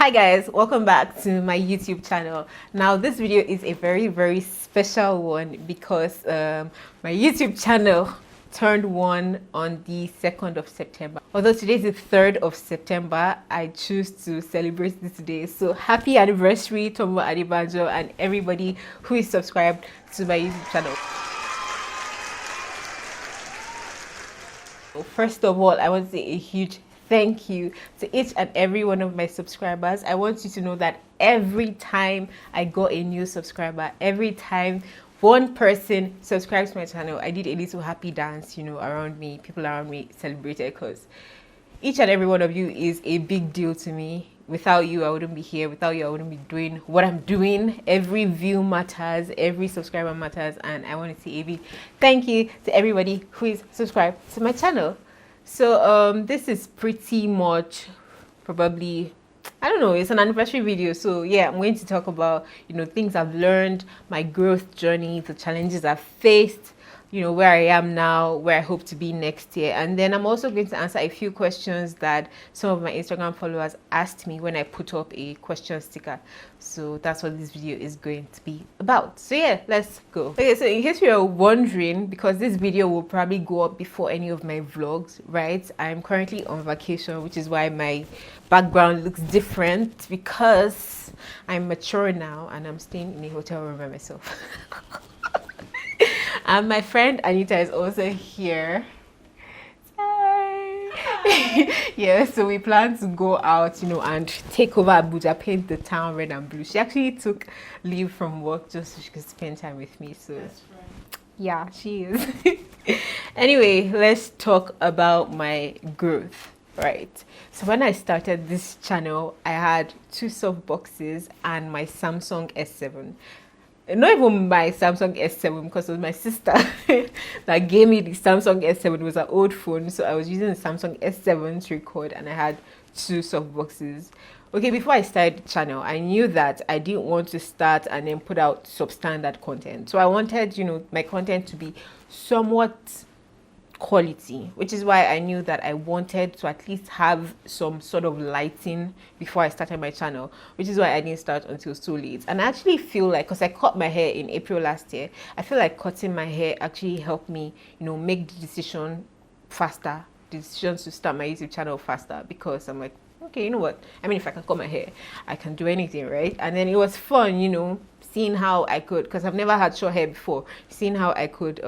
Hi guys, welcome back to my YouTube channel. Now this video is a very special one because my YouTube channel turned one on the 2nd of September. Although today is the 3rd of September, I choose to celebrate this day. So happy anniversary Tomo Adebanjo and everybody who is subscribed to my YouTube channel. First of all, I want to say a huge thank you to each and every one of my subscribers. I want you to know that every time I got a new subscriber, every time one person subscribes to my channel, I did a little happy dance, around me. People around me celebrated because each and every one of you is a big deal to me. Without you, I wouldn't be here. Without you, I wouldn't be doing what I'm doing. Every view matters, every subscriber matters, and I want to say a big thank you to everybody who is subscribed to my channel. So this is pretty much probably, I don't know, it's an anniversary video. So yeah, I'm going to talk about things I've learned, my growth journey, the challenges I've faced, where I am now, where I hope to be next year. And then I'm also going to answer a few questions that some of my Instagram followers asked me when I put up a question sticker. So that's what this video is going to be about. So yeah, let's go. Okay, so in case you're wondering, because this video will probably go up before any of my vlogs, right? I'm currently on vacation, which is why my background looks different, because I'm mature now and I'm staying in a hotel room by myself. And my friend Anita is also here. Hi. Yeah, so we plan to go out, and take over Abuja, paint the town red and blue. She actually took leave from work just so she could spend time with me. So yeah, she is. Anyway, let's talk about my growth. Right, so when I started this channel, I had 2 soft boxes and my Samsung S7. Not even my Samsung S7, because it was my sister that gave me the Samsung S7. It was an old phone, so I was using the Samsung S7 to record, and I had 2 soft boxes. Okay, before I started the channel, I knew that I didn't want to start and then put out substandard content. So I wanted, my content to be somewhat quality, which is why I knew that I wanted to at least have some sort of lighting before I started my channel, which is why I didn't start until so late. And I actually feel like, because I cut my hair in April last year, I feel like cutting my hair actually helped me, make the decision faster, the decision to start my YouTube channel faster, because I'm like, okay, you know what? I mean, if I can cut my hair, I can do anything, right? And then it was fun, seeing how I could, because I've never had short hair before, seeing how I could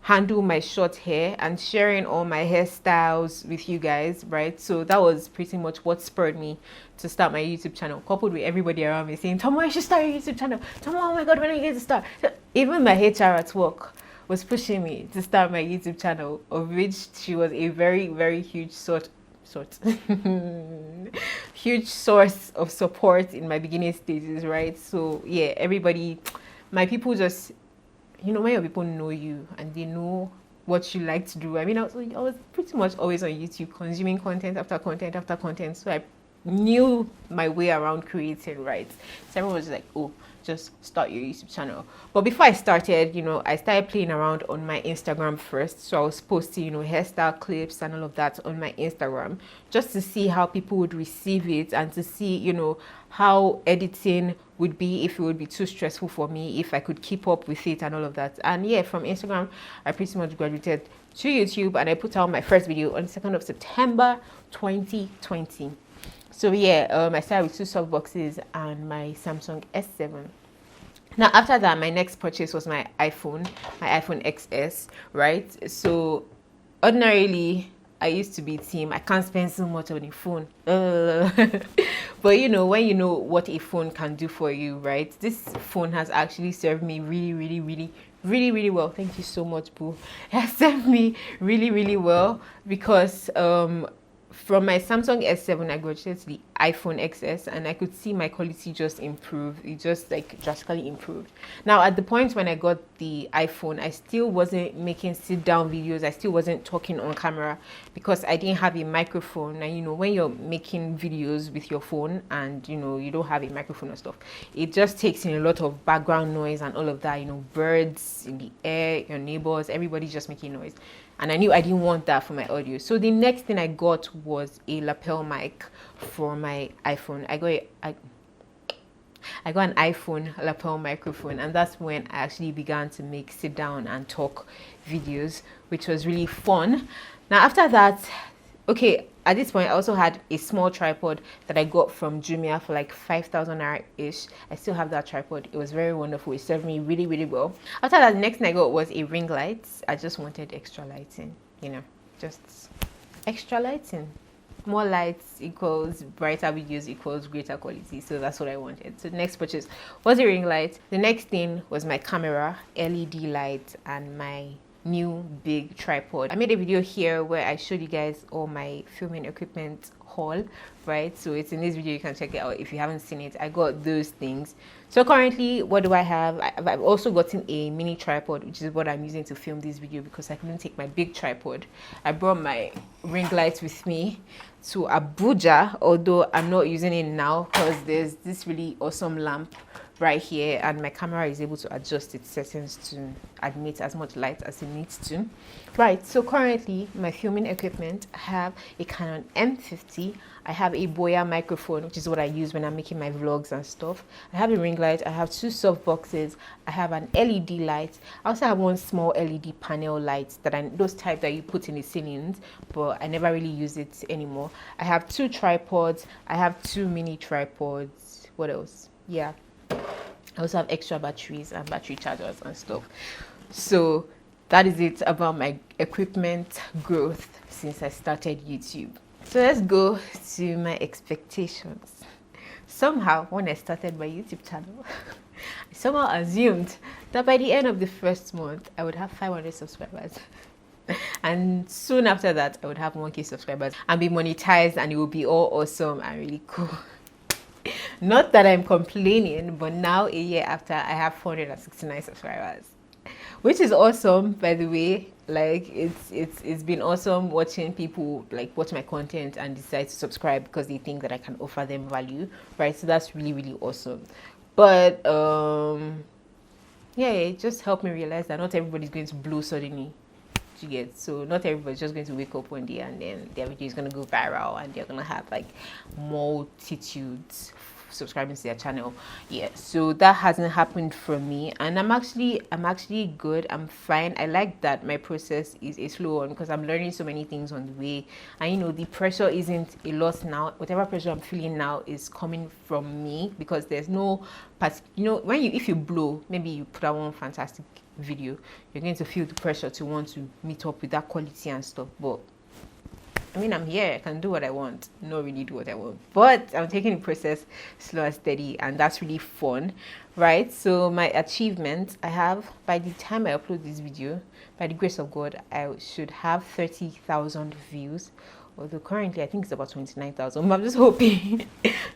handle my short hair and sharing all my hairstyles with you guys, right? So that was pretty much what spurred me to start my YouTube channel, coupled with everybody around me saying, Tomo, you should start your YouTube channel. Tomo, oh my god, when are you going to start? So even my HR at work was pushing me to start my YouTube channel, of which she was a very huge huge source of support in my beginning stages, right? So yeah, everybody, my people just, when your people know you and they know what you like to do. I mean, I was pretty much always on YouTube, consuming content after content after content. So I knew my way around creating, right? So everyone was like, oh, just start your YouTube channel. But before I started, I started playing around on my Instagram first. So I was posting, hairstyle clips and all of that on my Instagram, just to see how people would receive it and to see, how editing would be, if it would be too stressful for me, if I could keep up with it and all of that. And yeah, from Instagram, I pretty much graduated to YouTube, and I put out my first video on the 2nd of September 2020. So yeah, I started with 2 soft boxes and my Samsung S7. Now after that, my next purchase was my iPhone XS, right? So ordinarily, I used to be team, I can't spend so much on a phone. But when you know what a phone can do for you, right? This phone has actually served me really well. Thank you so much, Boo. It has served me really well, because from my Samsung S7, I graduated to the iPhone XS, and I could see my quality just improve. It just drastically improved. Now, at the point when I got the iPhone, I still wasn't making sit-down videos. I still wasn't talking on camera because I didn't have a microphone. And when you're making videos with your phone and you don't have a microphone and stuff, it just takes in a lot of background noise and all of that. Birds in the air, your neighbors, everybody's just making noise. and I knew I didn't want that for my audio. So the next thing I got was a lapel mic for my iPhone. I got an iPhone lapel microphone, and that's when I actually began to make sit down and talk videos, which was really fun. Now after that, okay, at this point I also had a small tripod that I got from Jumia for like 5,000 naira ish. I still have that tripod. It was very wonderful. It served me really, really well. After that, the next thing I got was a ring light. I just wanted extra lighting, you know, just extra lighting. More lights equals brighter videos equals greater quality. So that's what I wanted. So the next purchase was a ring light. The next thing was my camera, LED light, and my new big tripod. I made a video here where I showed you guys all my filming equipment haul, right? So it's in this video. You can check it out if you haven't seen it. I got those things. So currently, what do I have? I've also gotten a mini tripod, which is what I'm using to film this video because I couldn't take my big tripod. I brought my ring light with me to Abuja, although I'm not using it now because there's this really awesome lamp right here, and my camera is able to adjust its settings to admit as much light as it needs to. Right, so currently my filming equipment, I have a Canon M50, I have a Boya microphone, which is what I use when I'm making my vlogs and stuff. I have a ring light, I have 2 soft boxes, I have an LED light, I also have one small LED panel light that those type that you put in the ceilings, but I never really use it anymore. I have 2 tripods, I have 2 mini tripods. What else? Yeah, I also have extra batteries and battery chargers and stuff. So that is it about my equipment growth since I started YouTube. So let's go to my expectations. Somehow, when I started my YouTube channel, I somehow assumed that by the end of the first month, I would have 500 subscribers. And soon after that, I would have 1K subscribers and be monetized, and it will be all awesome and really cool. Not that I'm complaining, but now a year after, I have 469 subscribers, which is awesome, by the way. Like it's been awesome watching people like watch my content and decide to subscribe because they think that I can offer them value, right? So that's really, really awesome. But yeah, it just helped me realize that not everybody's going to blow suddenly. You get, so not everybody's just going to wake up one day and then their video is going to go viral and they're going to have like multitudes subscribing to their channel. Yeah, so that hasn't happened for me, and I'm actually good. I'm fine. I like that my process is a slow one because I'm learning so many things on the way, and you know, the pressure isn't a lot now. Whatever pressure I'm feeling now is coming from me because there's no you know, when if you blow, maybe you put out one fantastic video, you're going to feel the pressure to want to meet up with that quality and stuff. But I mean, I'm here, I can do what I want, not really do what I want, but I'm taking the process slow and steady, and that's really fun, right? So my achievement, I have, by the time I upload this video, by the grace of God, I should have 30,000 views, although currently I think it's about 29,000, but I'm just hoping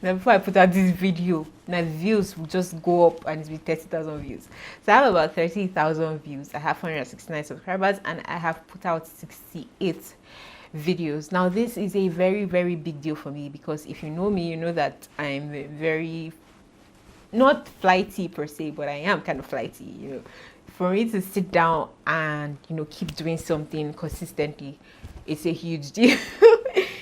that before I put out this video, my views will just go up and it's be 30,000 views. So I have about 30,000 views, I have 469 subscribers, and I have put out 68 videos. Now this is a very, very big deal for me because if you know me, you know that I'm very, not flighty per se, but I am kind of flighty, you know. For me to sit down and, you know, keep doing something consistently, it's a huge deal.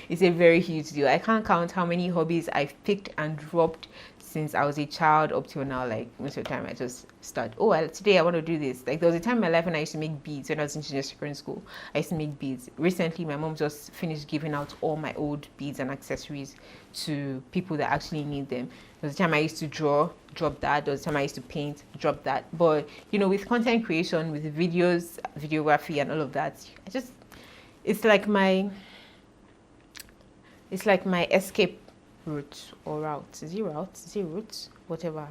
It's a very huge deal. I can't count how many hobbies I've picked and dropped since I was a child up till now. Like most of the time I just start, today I want to do this. Like there was a time in my life when I used to make beads. When I was in junior secondary school, I used to make beads. Recently my mom just finished giving out all my old beads and accessories to people that actually need them. There was a time I used to draw, drop that. There was a time I used to paint, drop that. But you know, with content creation, with videos, videography and all of that, it's like my escape route or route. Is it route? Is it route? Whatever.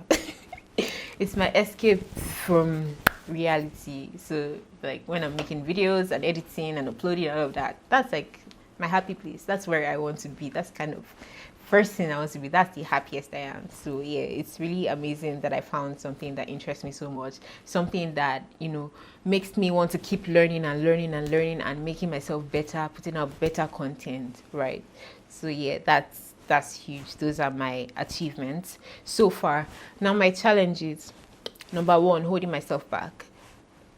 It's my escape from reality. So like when I'm making videos and editing and uploading and all of that, that's like my happy place. That's where I want to be. That's kind of first thing I want to be. That's the happiest I am. So yeah, it's really amazing that I found something that interests me so much, something that, you know, makes me want to keep learning and learning and learning and making myself better, putting out better content, right? So yeah, that's huge. Those are my achievements so far. Now my challenges: number one, holding myself back.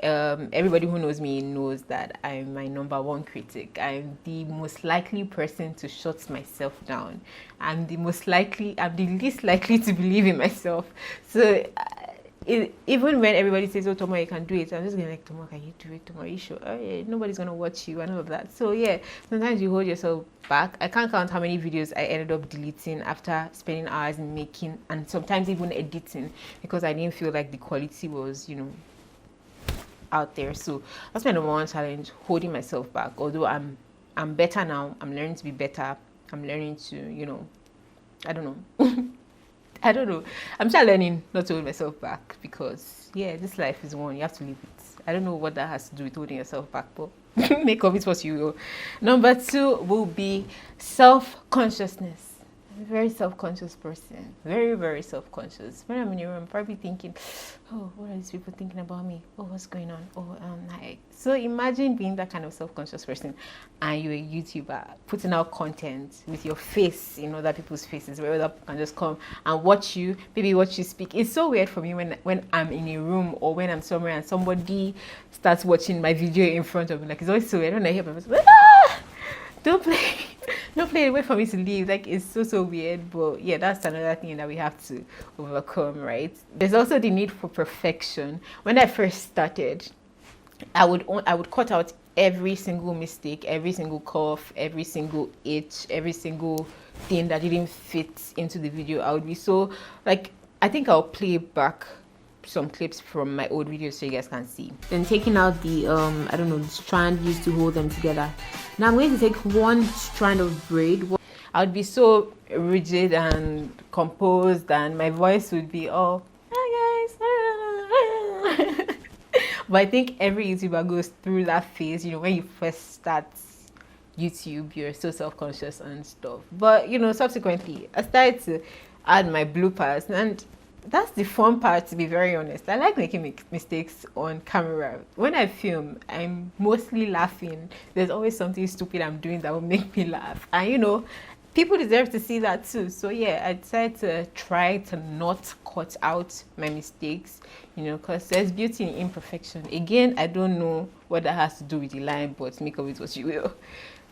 everybody who knows me knows that I'm my number one critic. I'm the most likely person to shut myself down. I'm the least likely to believe in myself. So even when everybody says, "Oh, Tomo, you can do it," I'm just going like, "Tomo, can you do it? Tomo, are you sure? Oh, yeah, nobody's gonna watch you and all of that." So yeah, sometimes you hold yourself back. I can't count how many videos I ended up deleting after spending hours in making and sometimes even editing because I didn't feel like the quality was, out there. So that's my number one challenge: holding myself back. Although I'm better now. I'm learning to be better. I'm learning to, I don't know. I don't know. I'm still learning not to hold myself back because, yeah, this life is one. You have to live it. I don't know what that has to do with holding yourself back, but make of it what you will. Number 2 will be self-consciousness. I'm a very self-conscious person. Very, very self-conscious. When I'm in a room, I'm probably thinking, oh, what are these people thinking about me? Oh, what's going on? Oh, hi. So imagine being that kind of self-conscious person and you're a YouTuber putting out content with your face in other people's faces where other people can just come and watch you, maybe watch you speak. It's so weird for me when I'm in a room or when I'm somewhere and somebody starts watching my video in front of me. Like, it's always so weird when I hear my voice, don't play it, wait for me to leave. Like, it's so weird, but yeah, that's another thing that we have to overcome, right? There's also the need for perfection. When I first started, I would cut out every single mistake, every single cough, every single itch, every single thing that didn't fit into the video. I would be so, like, I think I'll play back some clips from my old videos so you guys can see. Then taking out the I don't know, the strand used to hold them together. Now I'm going to take one strand of braid. I would be so rigid and composed and my voice would be all, hi guys. But I think every YouTuber goes through that phase, when you first start YouTube, you're so self-conscious and stuff. But subsequently I started to add my bloopers, and that's the fun part, to be very honest. I like making mistakes on camera. When I film, I'm mostly laughing. There's always something stupid I'm doing that will make me laugh. And people deserve to see that too. So yeah, I decided to try to not cut out my mistakes, because there's beauty in imperfection. Again, I don't know what that has to do with the line, but make of it what you will.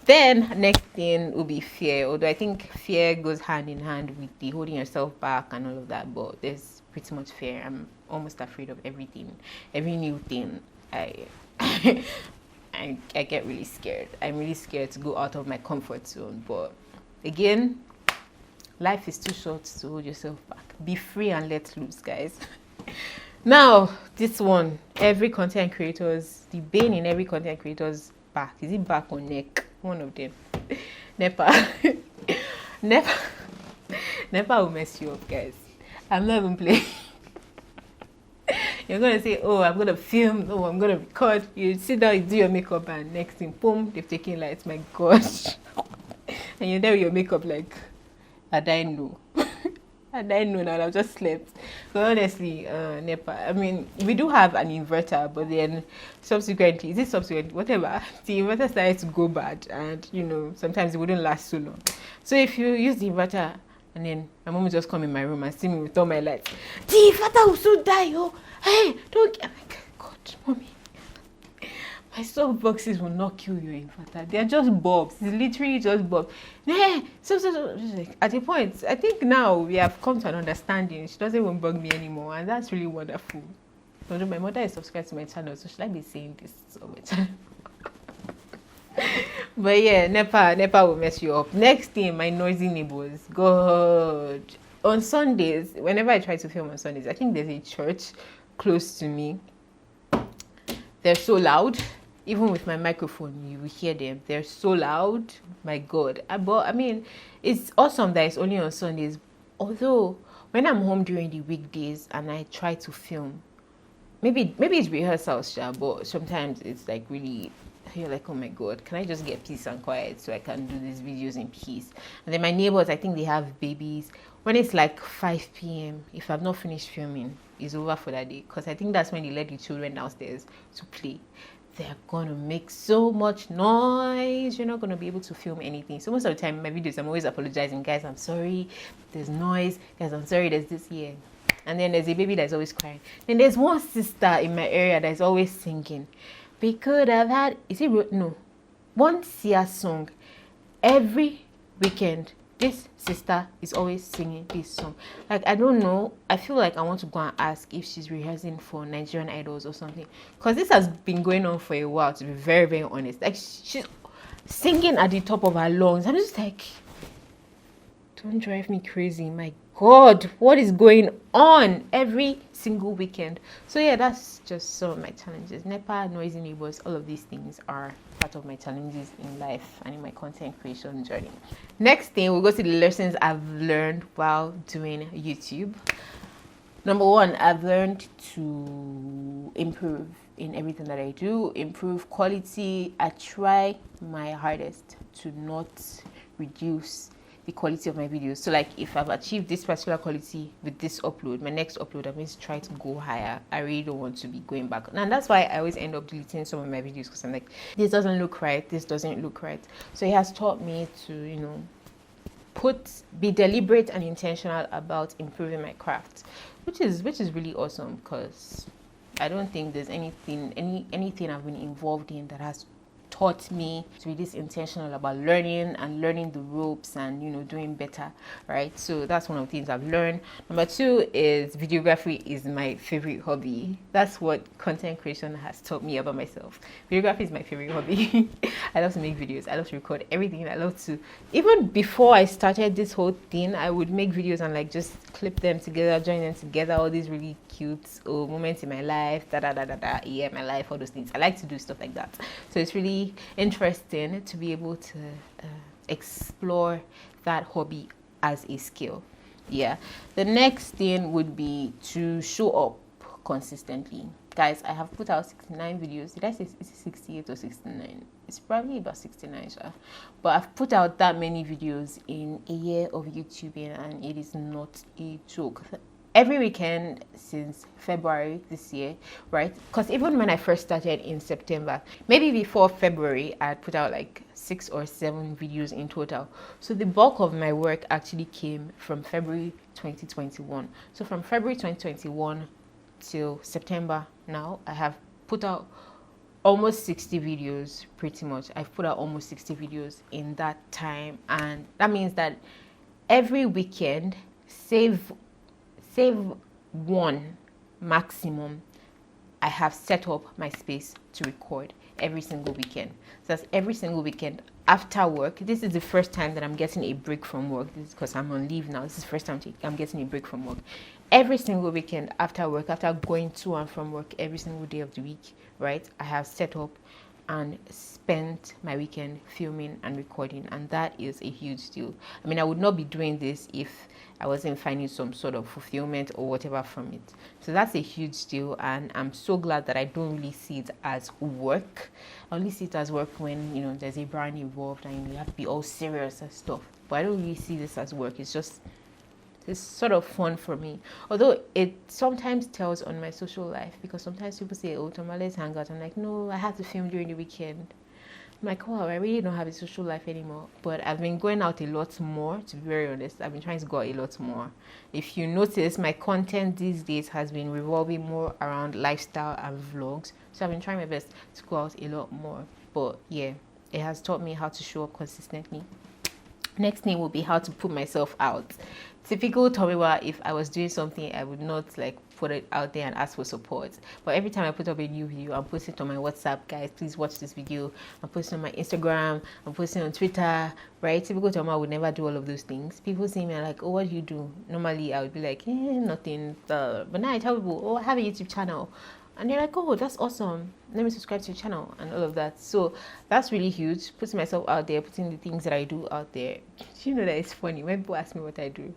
Then next thing will be fear, although I think fear goes hand in hand with the holding yourself back and all of that, but there's pretty much fear. I'm almost afraid of everything, every new thing. I get really scared. I'm really scared to go out of my comfort zone, but again, life is too short to hold yourself back. Be free and let loose, guys. Now, this one, every content creator's, the bane in every content creator's back. Is it back or neck? One of them. NEPA. NEPA will mess you up, guys. I'm not even playing. You're going to say, oh, I'm going to film. Oh, I'm going to record. You sit down, you do your makeup, and next thing, boom, they've taken lights. My gosh. And you're there with your makeup like, I didn't know. I didn't know now, I've just slept. So honestly, NEPA, I mean, we do have an inverter, but then subsequently, whatever, the inverter started to go bad, and sometimes it wouldn't last so long. So if you use the inverter, and then my mom would just come in my room and see me with all my lights, the inverter will soon die, oh, hey, don't get, I'm like, God, mommy, my soft boxes will not kill your inverter. They're just bulbs. It's literally just bulbs. Hey, so like, at a point, I think now we have come to an understanding. She doesn't even bug me anymore, and that's really wonderful. Although my mother is subscribed to my channel, so should I be saying this on my channel? But yeah, NEPA will mess you up. Next thing, my noisy neighbors. God. On Sundays, whenever I try to film on Sundays, I think there's a church close to me. They're so loud. Even with my microphone, you will hear them. They're so loud. My God. But I mean, it's awesome that it's only on Sundays. Although, when I'm home during the weekdays and I try to film, maybe it's rehearsals, but sometimes it's like really, you're like, oh my God, can I just get peace and quiet so I can do these videos in peace? And then my neighbors, I think they have babies. When it's like 5 p.m., if I've not finished filming, it's over for that day. Because I think that's when they let the children downstairs to play. They're gonna make so much noise. You're not gonna be able to film anything. So most of the time, my videos, I'm always apologizing. Guys, I'm sorry. There's noise. Guys, I'm sorry. There's this here. And then there's a baby that's always crying. Then there's one sister in my area that's always singing. We could have had, is it, no, one Sia song every weekend. This sister is always singing this song. Like, I don't know. I feel like I want to go and ask if she's rehearsing for Nigerian Idols or something. Because this has been going on for a while, to be very, very honest. Like, she's singing at the top of her lungs. I'm just like, don't drive me crazy. My God, what is going on every single weekend? So yeah, that's just some of my challenges. NEPA, noisy neighbors, all of these things are part of my challenges in life and in my content creation journey. Next thing, we'll go to the lessons I've learned while doing YouTube. Number one, I've learned to improve in everything that I do, improve quality. I try my hardest to not reduce the quality of my videos. So like, if I've achieved this particular quality with this upload, my next upload, I'm going to try to go higher. I really don't want to be going back. And that's why I always end up deleting some of my videos, because I'm like, this doesn't look right, this doesn't look right. So it has taught me to, you know, be deliberate and intentional about improving my craft, which is really awesome, because I don't think there's anything I've been involved in that has taught me to be this intentional about learning the ropes and, you know, doing better, right? So that's one of the things I've learned. Number two is videography is my favorite hobby. That's what content creation has taught me about myself. Videography is my favorite hobby. I love to make videos. I love to record everything. I love to, even before I started this whole thing, I would make videos and like just clip them together, join them together, all these really cute moments in my life, yeah, my life, all those things. I like to do stuff like that. So it's really interesting to be able to explore that hobby as a skill. Yeah. The next thing would be to show up consistently. Guys, I have put out 69 videos. Did I say 68 or 69? It's probably about 69, sure. But I've put out that many videos in a year of YouTubing, and it is not a joke. Every weekend since February this year, right? Because even when I first started in September, maybe before February, I had put out like 6 or 7 videos in total. So the bulk of my work actually came from February 2021. So from February 2021 till September now, I have put out almost 60 videos, pretty much. I've put out almost 60 videos in that time. And that means that every weekend, save one maximum, I have set up my space to record every single weekend. So that's every single weekend after work. This is the first time that I'm getting a break from work. This is because I'm on leave now. This is the first time I'm getting a break from work. Every single weekend after work, after going to and from work every single day of the week, right, I have set up and spent my weekend filming and recording, and that is a huge deal. I mean, I would not be doing this if I wasn't finding some sort of fulfillment or whatever from it. So that's a huge deal, and I'm so glad that I don't really see it as work. I only see it as work when, you know, there's a brand involved and you have to be all serious and stuff. But I don't really see this as work. It's sort of fun for me, although it sometimes tells on my social life, because sometimes people say, oh, Toma, let's hang out. I'm like, no, I have to film during the weekend. I'm like, wow, I really don't have a social life anymore. But I've been going out a lot more, to be very honest. I've been trying to go out a lot more. If you notice, my content these days has been revolving more around lifestyle and vlogs. So I've been trying my best to go out a lot more. But yeah, it has taught me how to show up consistently. Next thing will be how to put myself out. Typical Tomiwa, if I was doing something, I would not like put it out there and ask for support. But every time I put up a new video, I'm posting it on my WhatsApp, guys, please watch this video. I'm posting on my Instagram, I'm posting on Twitter, right? Typical Tomiwa would never do all of those things. People see me and like, oh, what do you do? Normally, I would be like, nothing. But now I tell people, oh, I have a YouTube channel. And they're like, oh, that's awesome. Let me subscribe to your channel and all of that. So that's really huge. Putting myself out there, putting the things that I do out there. You know that it's funny when people ask me what I do.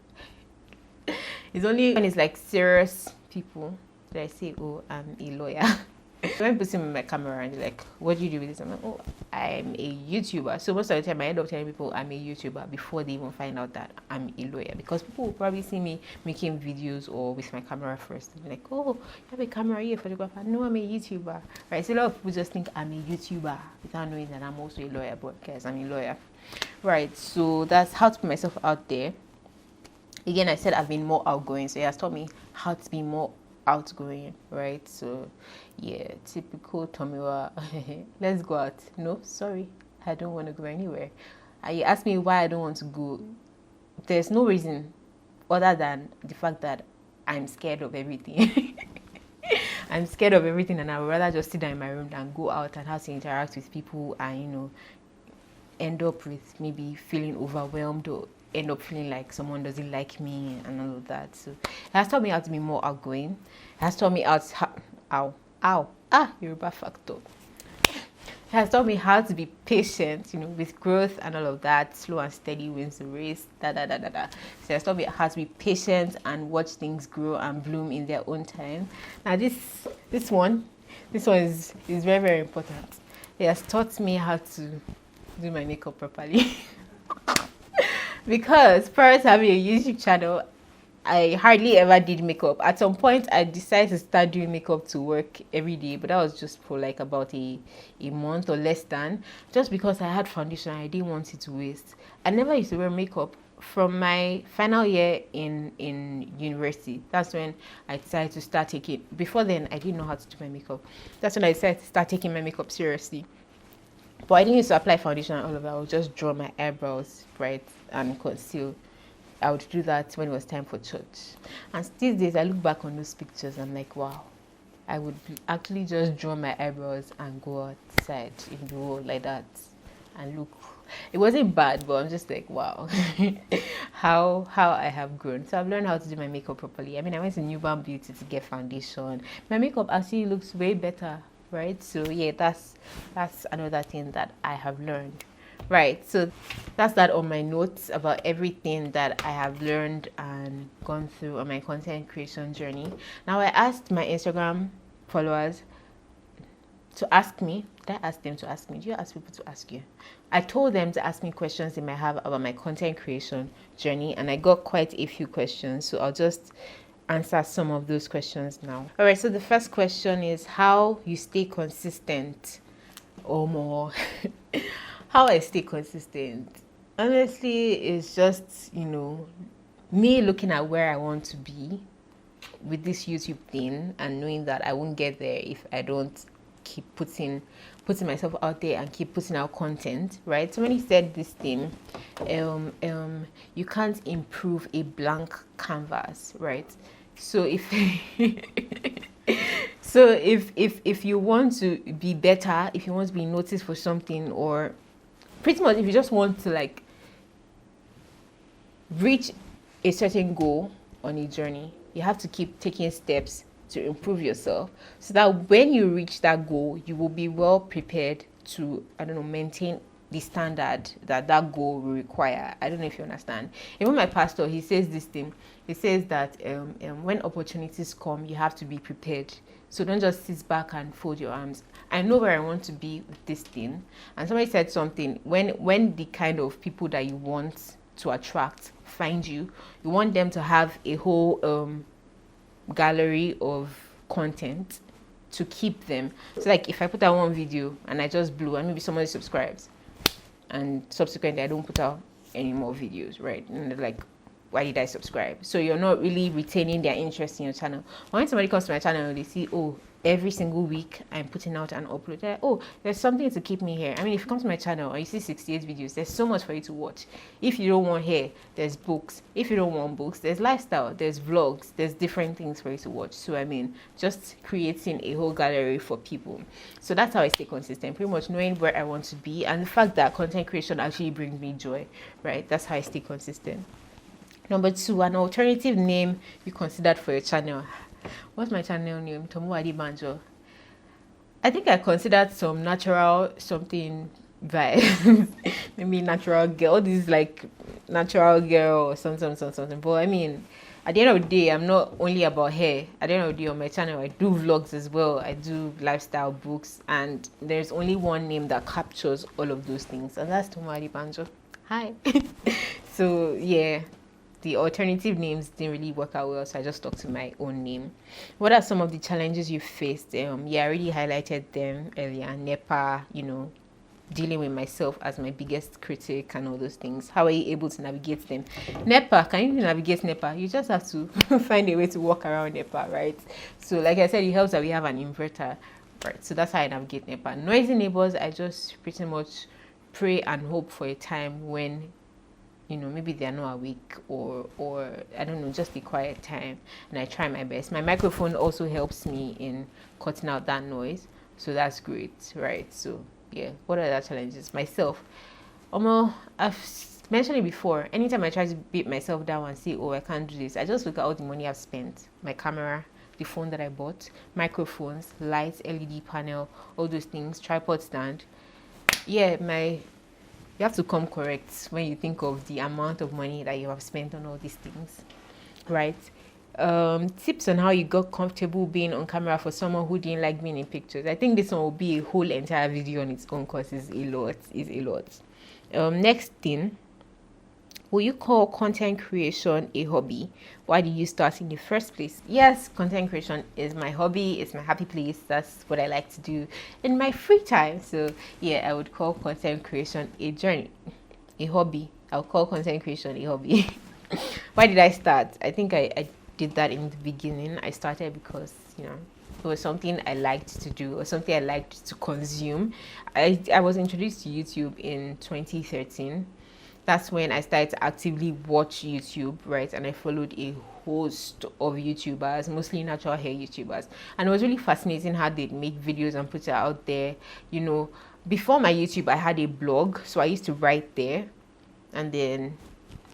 It's only when it's like serious people that I say, oh, I'm a lawyer. When people see me with my camera and they're like, what do you do with this? I'm like, oh, I'm a YouTuber. So most of the time I end up telling people I'm a YouTuber before they even find out that I'm a lawyer, because people will probably see me making videos or with my camera first and be like, oh, you have a camera, you're a photographer. No, I'm a YouTuber, right? So a lot of people just think I'm a YouTuber without knowing that I'm also a lawyer. But guys, I'm a lawyer, right? So that's how to put myself out there. Again, I said I've been more outgoing, so he has taught me how to be more outgoing, right? So yeah, typical Tomiwa. Let's go out. No, sorry, I don't want to go anywhere. You asked me why I don't want to go. There's no reason other than the fact that I'm scared of everything. I'm scared of everything, and I would rather just sit down in my room than go out and have to interact with people and, you know, end up with maybe feeling overwhelmed or end up feeling like someone doesn't like me and all of that. So it has taught me how to be more outgoing. It has taught me how to Yoruba factor. It has taught me how to be patient, you know, with growth and all of that. Slow and steady wins the race. So it has taught me how to be patient and watch things grow and bloom in their own time. Now this one is very, very important. It has taught me how to do my makeup properly. Because prior to having a YouTube channel, I hardly ever did makeup. At some point, I decided to start doing makeup to work every day, but that was just for like about a month or less than, just because I had foundation. I didn't want it to waste. I never used to wear makeup from my final year in university. That's when I decided to start taking. Before then, I didn't know how to do my makeup. That's when I decided to start taking my makeup seriously. But I didn't used to apply foundation and all of that. I would just draw my eyebrows, right, and conceal. I would do that when it was time for church. And these days, I look back on those pictures, I'm like, wow. I would actually just draw my eyebrows and go outside in the world like that and look. It wasn't bad, but I'm just like, wow, how I have grown. So I've learned how to do my makeup properly. I mean, I went to Newborn Beauty to get foundation. My makeup actually looks way better, right? So yeah, that's another thing that I have learned. Right, so that's that on my notes about everything that I have learned and gone through on my content creation journey. Now, I asked my Instagram followers to ask me. Did I ask them to ask me? Do you ask people to ask you? I told them to ask me questions they might have about my content creation journey, and I got quite a few questions, so I'll just answer some of those questions now. All right, so the first question is how you stay consistent or more. How I stay consistent, honestly, it's just, you know, me looking at where I want to be with this YouTube thing and knowing that I won't get there if I don't keep putting myself out there and keep putting out content, right? Somebody said this thing, you can't improve a blank canvas, right? So if if you want to be better, if you want to be noticed for something, or pretty much if you just want to like reach a certain goal on a journey, you have to keep taking steps to improve yourself so that when you reach that goal, you will be well prepared to, I don't know, maintain the standard that goal will require. I don't know if you understand. Even my pastor, he says this thing. He says that when opportunities come, you have to be prepared. So don't just sit back and fold your arms. I know where I want to be with this thing. And somebody said something, when the kind of people that you want to attract find you want them to have a whole gallery of content to keep them. So like if I put out one video and I just blew and maybe somebody subscribes, and subsequently I don't put out any more videos, right? And they're like, why did I subscribe? So you're not really retaining their interest in your channel. When somebody comes to my channel and they see, oh, every single week I'm putting out an upload, they're like, oh, there's something to keep me here. I mean, if you come to my channel and you see 68 videos, there's so much for you to watch. If you don't want hair, there's books. If you don't want books, there's lifestyle, there's vlogs, there's different things for you to watch. So I mean, just creating a whole gallery for people. So that's how I stay consistent, pretty much knowing where I want to be and the fact that content creation actually brings me joy, right? That's how I stay consistent. Number 2, an alternative name you considered for your channel. What's my channel name? Tomuwadi Banjo. I think I considered some natural something vibe. Maybe natural girl. This is like natural girl or something. But I mean, at the end of the day, I'm not only about hair. At the end of the day, on my channel, I do vlogs as well. I do lifestyle books, and there's only one name that captures all of those things, and that's Tomuwadi Banjo. Hi. So yeah. The alternative names didn't really work out well, so I just stuck to my own name. What are some of the challenges you faced? Yeah, I already highlighted them earlier. NEPA, you know, dealing with myself as my biggest critic and all those things. How are you able to navigate them? NEPA, can you navigate NEPA? You just have to find a way to walk around NEPA, right? So like I said, it helps that we have an inverter, right? So that's how I navigate NEPA. Noisy neighbors, I just pretty much pray and hope for a time when, you know, maybe they're not awake, or I don't know, just a quiet time, and I try my best. My microphone also helps me in cutting out that noise, so that's great, right? So yeah, what are the challenges? Myself, I've mentioned it before. Anytime I try to beat myself down and say, oh, I can't do this, I just look at all the money I've spent, my camera, the phone that I bought, microphones, lights, LED panel, all those things, tripod stand. Yeah, you have to come correct when you think of the amount of money that you have spent on all these things, right? Tips on how you got comfortable being on camera for someone who didn't like being in pictures. I think this one will be a whole entire video on its own because it's a lot. Next thing, will you call content creation a hobby? Why did you start in the first place? Yes, content creation is my hobby. It's my happy place. That's what I like to do in my free time. So yeah, I would call content creation a journey, a hobby. I'll call content creation a hobby. Why did I start? I think I did that in the beginning. I started because, you know, it was something I liked to do, or something I liked to consume. I was introduced to YouTube in 2013. That's when I started to actively watch YouTube, right? And I followed a host of YouTubers, mostly natural hair YouTubers. And it was really fascinating how they'd make videos and put it out there. You know, before my YouTube, I had a blog, so I used to write there. And then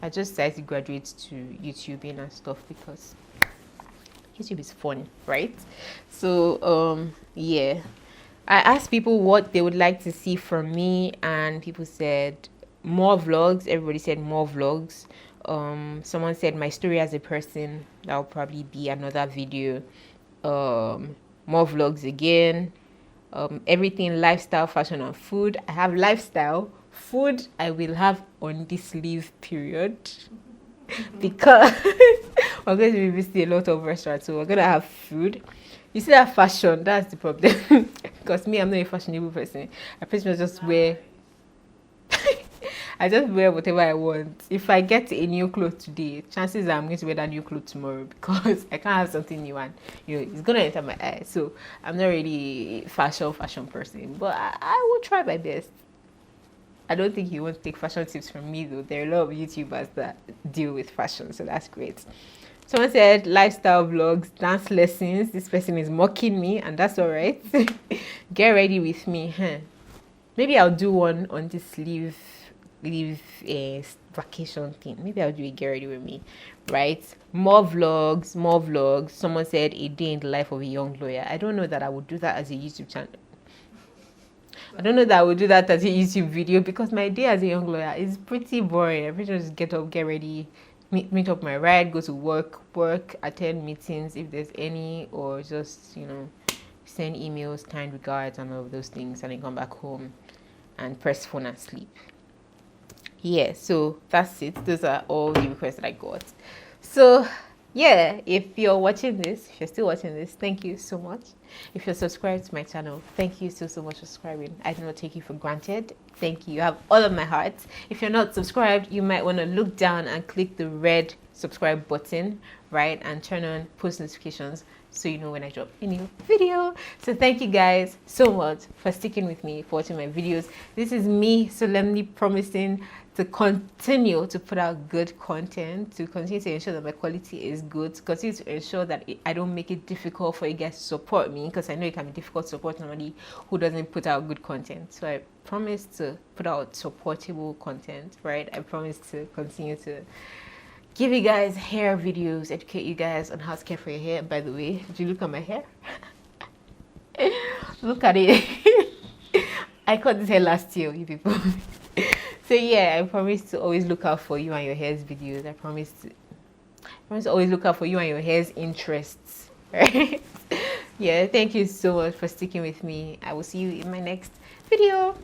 I just decided to graduate to YouTubing and stuff because YouTube is fun, right? So, yeah. I asked people what they would like to see from me, and people said more vlogs. Everybody said more vlogs. Someone said my story as a person. That will probably be another video. More vlogs again. Everything lifestyle, fashion, and food. I have lifestyle. Food I will have on this leave period because we're going to be visiting a lot of restaurants, so we're gonna have food. You see that fashion, that's the problem. Because me, I'm not a fashionable person. I pretty much just wear I just wear whatever I want. If I get a new clothes today, chances are I'm going to wear that new clothes tomorrow because I can't have something new and, you know, it's gonna enter my eye. So I'm not really a fashion person, but I will try my best. I don't think you won't take fashion tips from me though. There are a lot of YouTubers that deal with fashion, so that's great. Someone said lifestyle vlogs, dance lessons. This person is mocking me, and that's all right. Get ready with me. Maybe I'll do one on this leave vacation thing. Maybe I'll do a get ready with me, right? More vlogs. Someone said a day in the life of a young lawyer. I don't know that I would do that as a YouTube channel. I don't know that I would do that as a YouTube video because my day as a young lawyer is pretty boring. I pretty much just get up, get ready, meet up my ride, go to work, attend meetings if there's any, or just, you know, send emails, kind regards, and all of those things, and then come back home and press phone and sleep. Yeah, so that's it. Those are all the requests that I got. So yeah, if you're watching this, if you're still watching this, thank you so much. If you're subscribed to my channel, thank you so much for subscribing. I do not take you for granted. Thank you. You have all of my heart. If you're not subscribed, you might want to look down and click the red subscribe button, right, and turn on post notifications so you know when I drop a new video. So thank you guys so much for sticking with me, for watching my videos. This is me solemnly promising to continue to put out good content, to continue to ensure that my quality is good, to continue to ensure that I don't make it difficult for you guys to support me, because I know it can be difficult to support somebody who doesn't put out good content. So I promise to put out supportable content, right? I promise to continue to give you guys hair videos, educate you guys on how to care for your hair. By the way, did you look at my hair? Look at it. I cut this hair last year, you people. So yeah, I promise to always look out for you and your hair's videos. I promise to always look out for you and your hair's interests. Right? Yeah, thank you so much for sticking with me. I will see you in my next video.